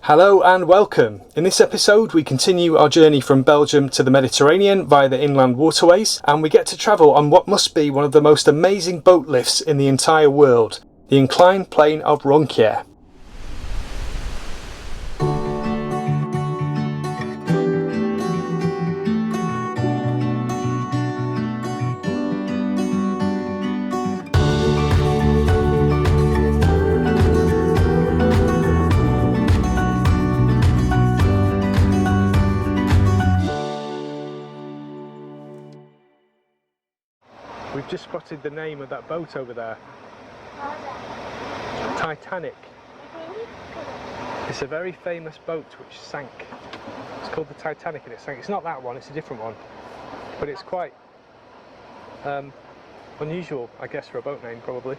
Hello and welcome. In this episode we continue our journey from Belgium to the Mediterranean via the inland waterways, and we get to travel on what must be one of the most amazing boat lifts in the entire world, the Inclined Plane of Ronquières. We've just spotted the name of that boat over there. Titanic. It's a very famous boat which sank. It's called the Titanic and it sank. It's not that one, it's a different one. But it's quite unusual, I guess, for a boat name, probably.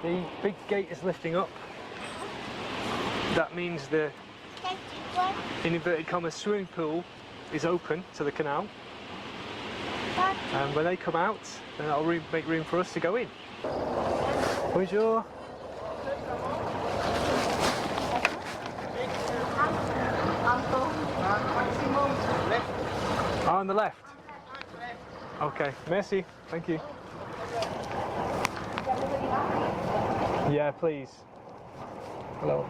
The big gate is lifting up. That means the, in inverted commas, swimming pool is open to the canal. And when they come out, then that'll make room for us to go in. Bonjour. Oh, on the left. Okay, merci. Thank you. Yeah, please. Hello.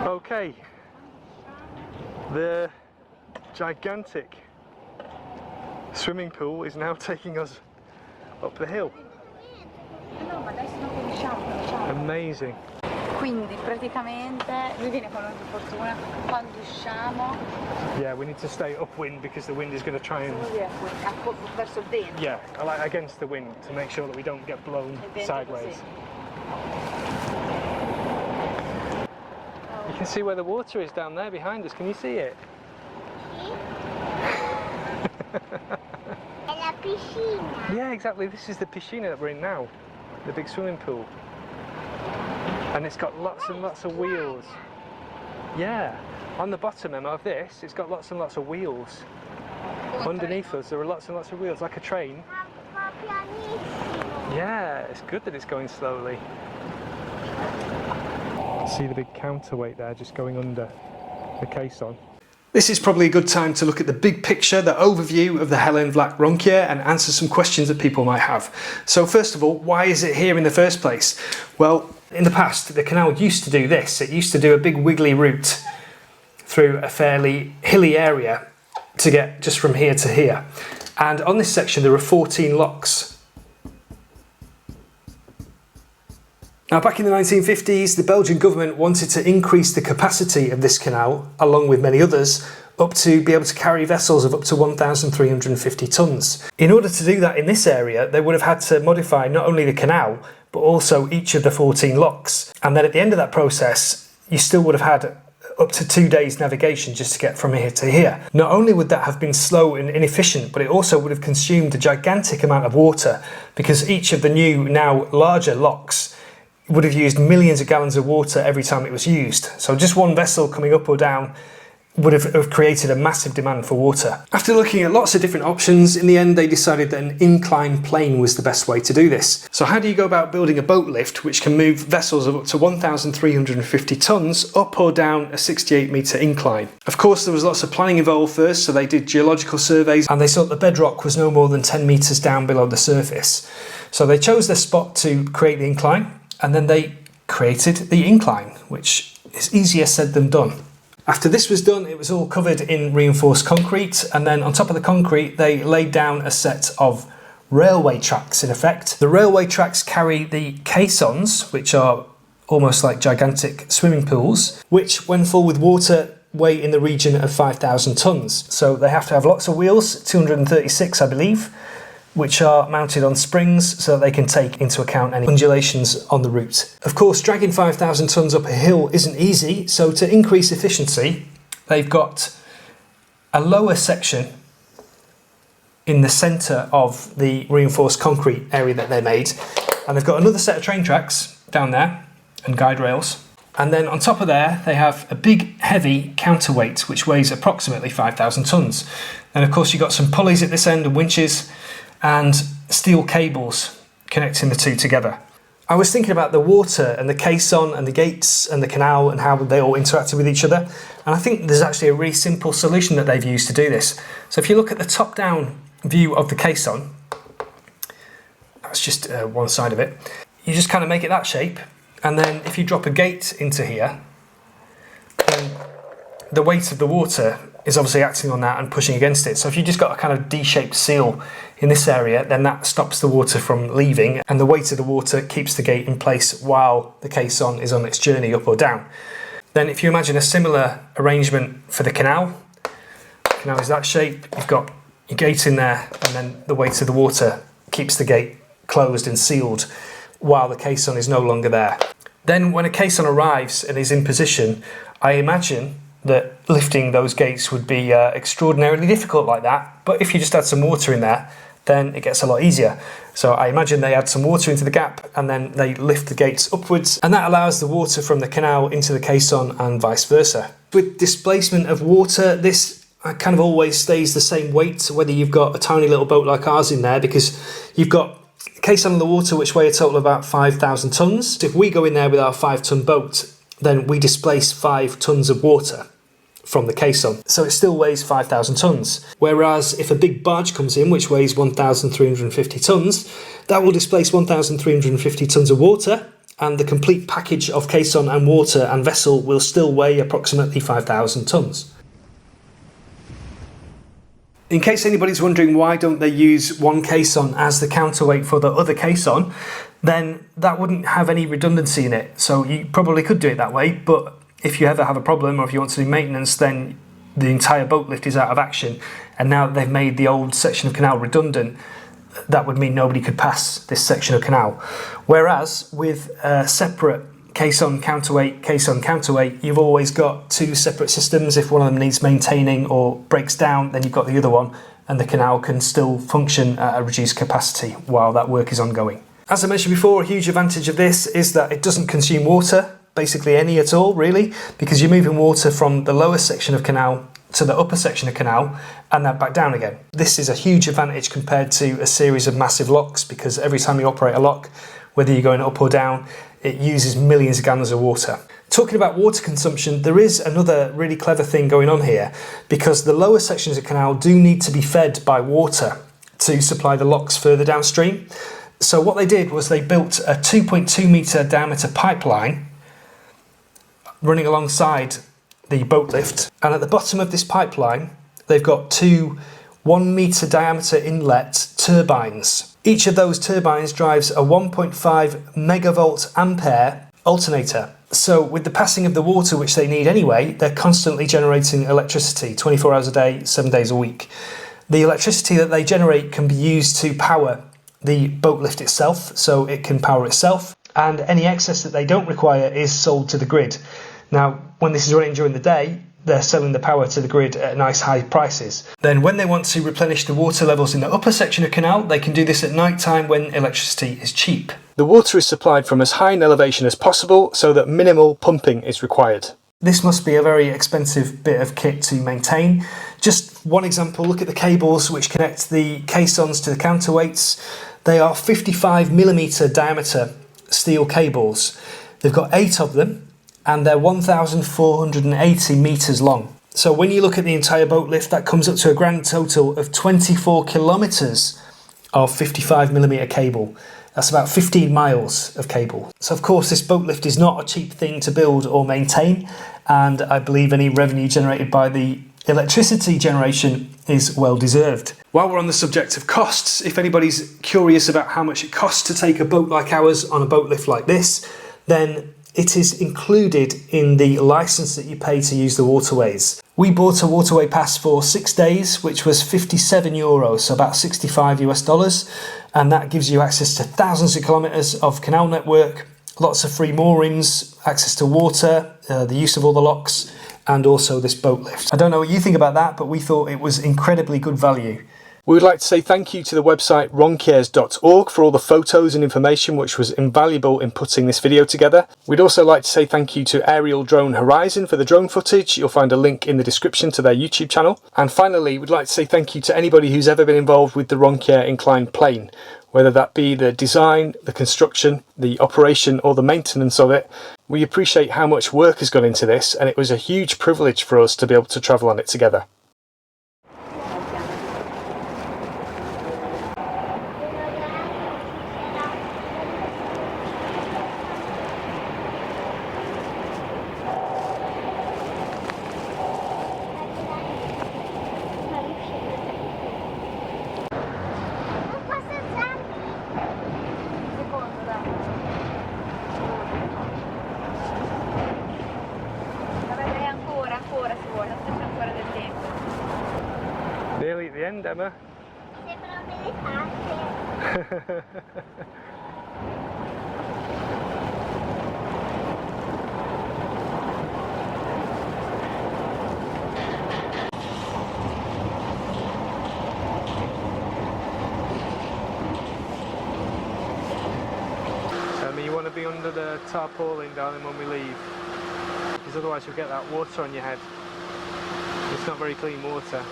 Okay. The gigantic swimming pool is now taking us up the hill. Amazing. Quindi praticamente lui viene con ogni fortuna quando usciamo. Yeah, we need to stay upwind because the wind is going to try and verso dentro. yeah, like against the wind to make sure that we don't get blown sideways. You can see where the water is down there behind us. Can you see it? La piscina. Yeah, exactly. This is the piscina that we're in now, the big swimming pool. And it's got lots and lots of wheels. Yeah, on the bottom of this, it's got lots and lots of wheels. Underneath us, there are lots and lots of wheels, like a train. Yeah, it's good that it's going slowly. See the big counterweight there just going under the caisson. This is probably a good time to look at the big picture, the overview of the Helen Vlak Ronquière, and answer some questions that people might have. So first of all, why is it here in the first place? Well, in the past, the canal used to do this. It used to do a big wiggly route through a fairly hilly area to get just from here to here. And on this section, there are 14 locks. Now, back in the 1950s, the Belgian government wanted to increase the capacity of this canal, along with many others, up to be able to carry vessels of up to 1,350 tonnes. In order to do that in this area, they would have had to modify not only the canal, but also each of the 14 locks. And then at the end of that process, you still would have had up to 2 days navigation just to get from here to here. Not only would that have been slow and inefficient, but it also would have consumed a gigantic amount of water, because each of the new, now larger locks would have used millions of gallons of water every time it was used. So just one vessel coming up or down would have created a massive demand for water. After looking at lots of different options, in the end they decided that an inclined plane was the best way to do this. So how do you go about building a boat lift which can move vessels of up to 1,350 tonnes up or down a 68-metre incline? Of course, there was lots of planning involved first, so they did geological surveys and they saw that the bedrock was no more than 10 metres down below the surface. So they chose their spot to create the incline, and then they created the incline, which is easier said than done. After this was done, it was all covered in reinforced concrete, and then on top of the concrete they laid down a set of railway tracks in effect. The railway tracks carry the caissons, which are almost like gigantic swimming pools, which when full with water weigh in the region of 5,000 tonnes. So they have to have lots of wheels, 236 I believe, which are mounted on springs so that they can take into account any undulations on the route. Of course, dragging 5,000 tonnes up a hill isn't easy, so to increase efficiency, they've got a lower section in the centre of the reinforced concrete area that they made. And they've got another set of train tracks down there and guide rails. And then on top of there, they have a big, heavy counterweight, which weighs approximately 5,000 tonnes. And of course, you've got some pulleys at this end and winches and steel cables connecting the two together. I was thinking about the water and the caisson and the gates and the canal and how they all interacted with each other. And I think there's actually a really simple solution that they've used to do this. So if you look at the top-down view of the caisson, that's just one side of it, you just kind of make it that shape. And then if you drop a gate into here, then the weight of the water is obviously acting on that and pushing against it. So if you just got a kind of D-shaped seal in this area, then that stops the water from leaving, and the weight of the water keeps the gate in place while the caisson is on its journey up or down. Then if you imagine a similar arrangement for the canal, the canal is that shape, you've got your gate in there, and then the weight of the water keeps the gate closed and sealed while the caisson is no longer there. Then when a caisson arrives and is in position, I imagine that lifting those gates would be extraordinarily difficult like that, but if you just add some water in there, then it gets a lot easier. So I imagine they add some water into the gap and then they lift the gates upwards, and that allows the water from the canal into the caisson and vice versa. With displacement of water, this kind of always stays the same weight, whether you've got a tiny little boat like ours in there, because you've got caisson in the water which weigh a total of about 5,000 tonnes. If we go in there with our 5-ton boat, then we displace 5 tonnes of water from the caisson. So it still weighs 5,000 tonnes. Whereas if a big barge comes in, which weighs 1,350 tonnes, that will displace 1,350 tonnes of water, and the complete package of caisson and water and vessel will still weigh approximately 5,000 tonnes. In case anybody's wondering why don't they use one caisson as the counterweight for the other caisson, then that wouldn't have any redundancy in it. So you probably could do it that way, but if you ever have a problem or if you want to do maintenance, then the entire boat lift is out of action. And now that they've made the old section of canal redundant, that would mean nobody could pass this section of canal. Whereas with a separate caisson counterweight, you've always got 2 separate systems. If one of them needs maintaining or breaks down, then you've got the other one, and the canal can still function at a reduced capacity while that work is ongoing. As I mentioned before, a huge advantage of this is that it doesn't consume water, basically any at all really, because you're moving water from the lower section of canal to the upper section of canal and then back down again. This is a huge advantage compared to a series of massive locks, because every time you operate a lock, whether you're going up or down, it uses millions of gallons of water. Talking about water consumption, there is another really clever thing going on here, because the lower sections of canal do need to be fed by water to supply the locks further downstream. So what they did was they built a 2.2 metre diameter pipeline running alongside the boat lift, and at the bottom of this pipeline they've got 2 1 metre diameter inlet turbines. Each of those turbines drives a 1.5 megavolt ampere alternator. So with the passing of the water, which they need anyway, they're constantly generating electricity 24 hours a day, 7 days a week. The electricity that they generate can be used to power the boat lift itself, so it can power itself, and any excess that they don't require is sold to the grid. Now, when this is running during the day, they're selling the power to the grid at nice high prices. Then when they want to replenish the water levels in the upper section of canal, they can do this at night time when electricity is cheap. The water is supplied from as high an elevation as possible so that minimal pumping is required. This must be a very expensive bit of kit to maintain. Just one example, look at the cables which connect the caissons to the counterweights. They are 55mm diameter steel cables. They've got 8 of them, and they're 1,480 metres long. So when you look at the entire boat lift, that comes up to a grand total of 24 kilometres of 55mm cable. That's about 15 miles of cable. So of course this boat lift is not a cheap thing to build or maintain, and I believe any revenue generated by the electricity generation is well deserved. While we're on the subject of costs, if anybody's curious about how much it costs to take a boat like ours on a boat lift like this, then it is included in the license that you pay to use the waterways. We bought a waterway pass for 6 days, which was €57, so about $65, and that gives you access to thousands of kilometres of canal network, lots of free moorings, access to water, the use of all the locks, and also this boat lift. I don't know what you think about that, but we thought it was incredibly good value. We would like to say thank you to the website ronquières.org for all the photos and information which was invaluable in putting this video together. We'd also like to say thank you to Aerial Drone Horizon for the drone footage. You'll find a link in the description to their YouTube channel. And finally, we'd like to say thank you to anybody who's ever been involved with the Ronquières Inclined Plane, whether that be the design, the construction, the operation or the maintenance of it. We appreciate how much work has gone into this, and it was a huge privilege for us to be able to travel on it together. Nearly at the end, Emma. You want to be under the tarpaulin, darling, when we leave, because otherwise you'll get that water on your head. It's not very clean water.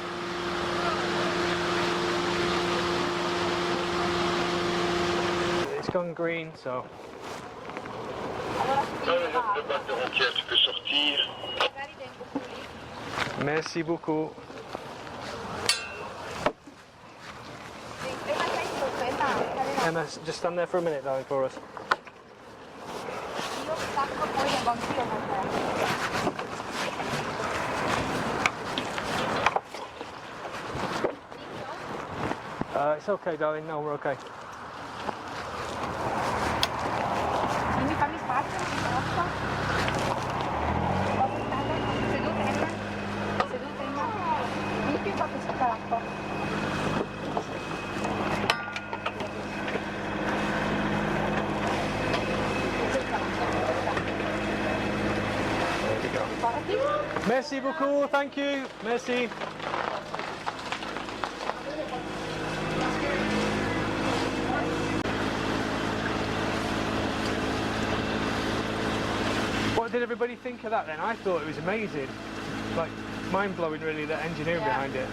It's gone green, so. Merci beaucoup. Emma, just stand there for a minute, darling, for us. It's okay, darling. No, we're okay. Merci beaucoup, thank you, merci. What did everybody think of that then? I thought it was amazing. Like, mind-blowing really, the engineering behind it.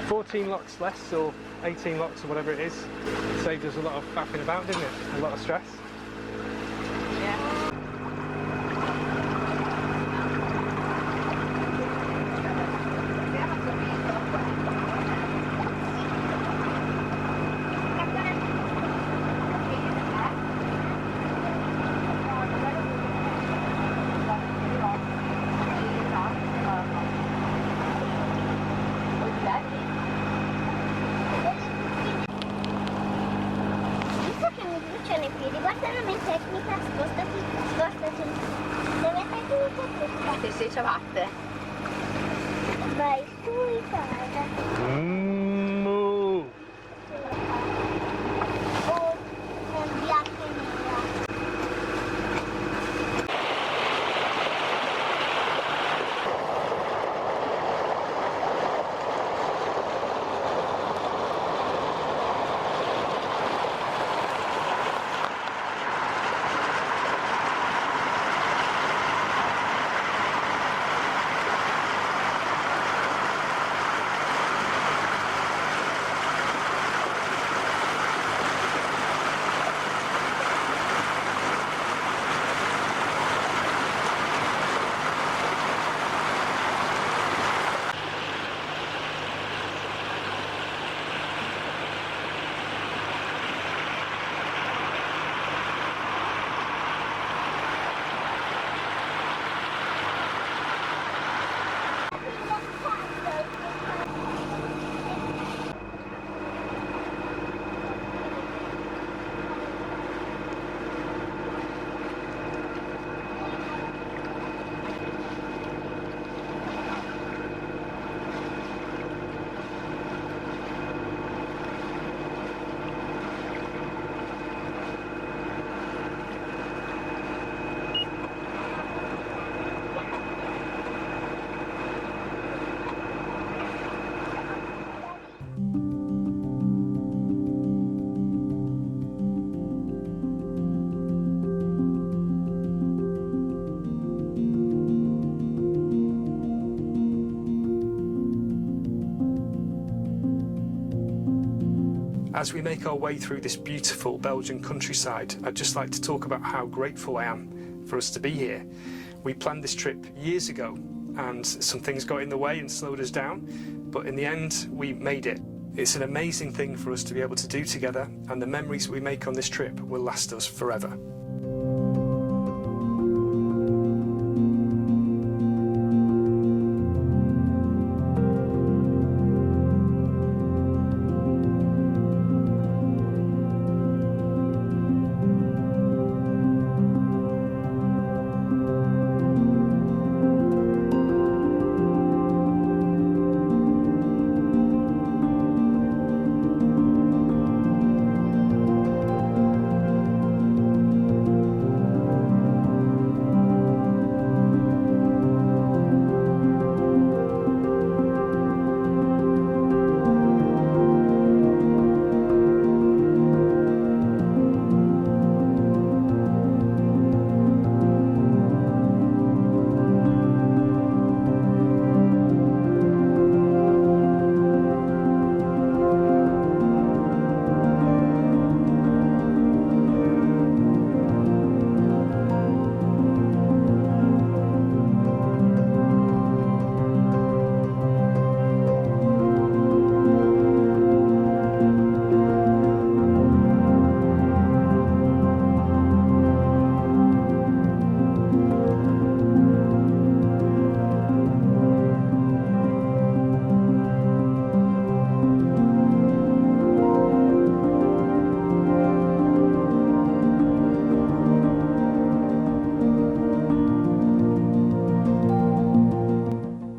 14 locks less, or 18 locks, or whatever it is. It saved us a lot of faffing about, didn't it? A lot of stress. Se ciabatte. Vai su casa. O è bianco e nero. As we make our way through this beautiful Belgian countryside, I'd just like to talk about how grateful I am for us to be here. We planned this trip years ago and some things got in the way and slowed us down, but in the end we made it. It's an amazing thing for us to be able to do together, and the memories we make on this trip will last us forever.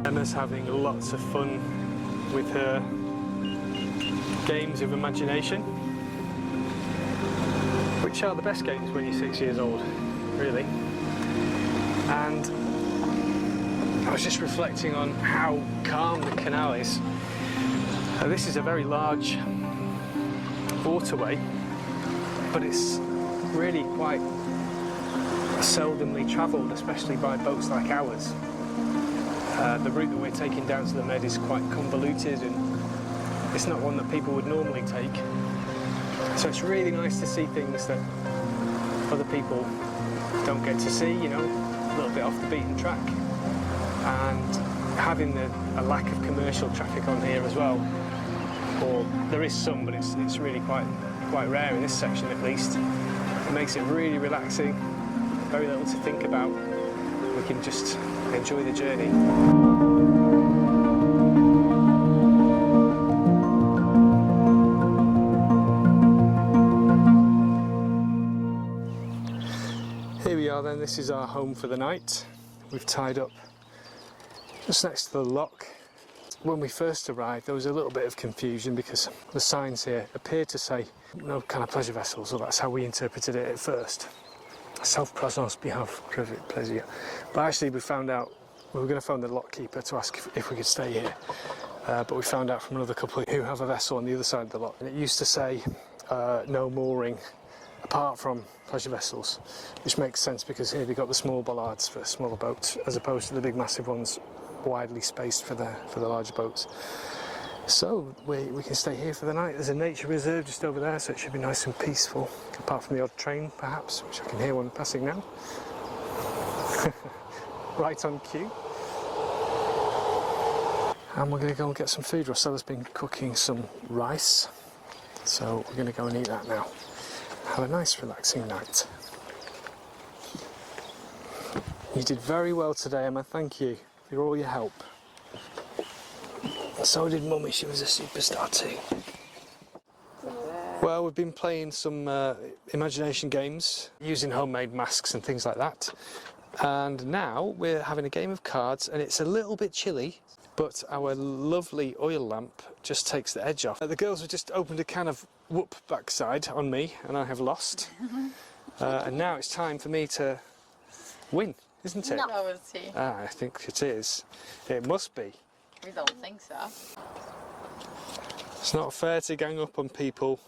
Emma's having lots of fun with her games of imagination, which are the best games when you're 6 years old, really. And I was just reflecting on how calm the canal is. This is a very large waterway, but it's really quite seldomly travelled, especially by boats like ours. The route that we're taking down to the Med is quite convoluted, and it's not one that people would normally take. So it's really nice to see things that other people don't get to see, you know, a little bit off the beaten track. And having a lack of commercial traffic on here as well, or there is some, but it's really quite rare in this section at least. It makes it really relaxing, very little to think about. We can just enjoy the journey. Here we are then, this is our home for the night. We've tied up just next to the lock. When we first arrived there was a little bit of confusion because the signs here appeared to say no kind of pleasure vessels, or that's how we interpreted it at first. Self-présence bienvenue private plaisir. But actually we found out, we were going to phone the lock keeper to ask if we could stay here, but we found out from another couple who have a vessel on the other side of the lock, and it used to say no mooring apart from pleasure vessels, which makes sense because here we've got the small bollards for smaller boats as opposed to the big massive ones widely spaced for the larger boats. So we can stay here for the night. There's a nature reserve just over there, so it should be nice and peaceful, apart from the odd train perhaps, which I can hear one passing now. Right on cue. And we're going to go and get some food. Rosella's been cooking some rice, so we're going to go and eat that now. Have a nice relaxing night. You did very well today, Emma, thank you for all your help. So did Mummy, she was a superstar too. Well, we've been playing some imagination games using homemade masks and things like that. And now we're having a game of cards, and it's a little bit chilly, but our lovely oil lamp just takes the edge off. The girls have just opened a can of whoop backside on me, and I have lost. And now it's time for me to win, isn't it? No, we'll see. Ah, I think it is. It must be. We don't think so. It's not fair to gang up on people.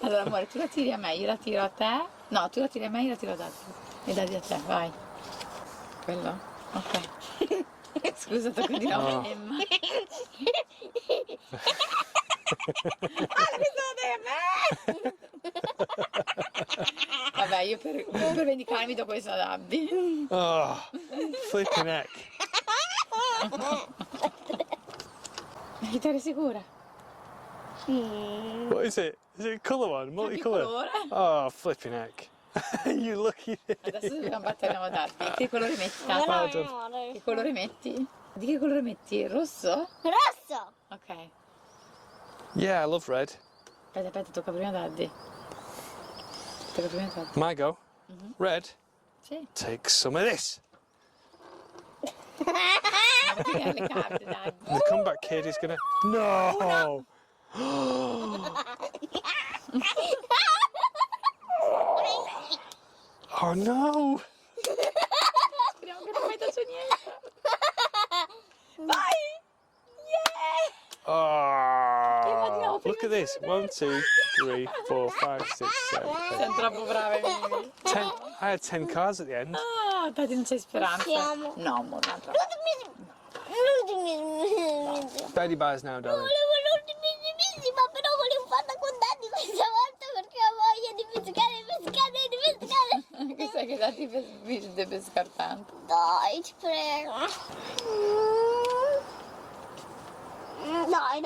Allora amore, tu la tiri a me, io la tiro a te. No, tu la tiri a me, io la tiro a te. E dai a te, vai. Quello? Ok. Scusa, tocco di nuovo. Vabbè, io per vendicarmi do questo ad Abby. Oh, flipping heck. La chitarra è sicura? What is it? Is it a colour one? Multicolour? Multicolore. Oh, flipping heck. You lucky thing. Adesso dobbiamo battere ad Abby. Che colore metti? No, Tata? no, no. Che colore metti? Di che colore metti? Rosso? Rosso. Ok. Yeah, I love red. Aspetta, tocca prima ad Abby. Tocca prima ad Abby. My go. Red. Sì. Take some of this. Non piegare le carte, dai. The comeback kid is gonna. No! Oh no! Speriamo che non mai faccio niente. Vai! Yeah! Oh, look at this. 1, 2, 3, 4, 5, 6, 7, 8. Siamo troppo brave, Mimi. 10. I had 10 cards at the end. Ah, dai, non c'è speranza. Siamo. No, amore, un'altra. L'ultimissima. Daddy buys now, darling. Volevo l'ultimissima, però volevo farla con Daddy questa volta perché ho voglia di pescare. Che sai che dati deve pescare tanto. Dai, ti prego. Dai.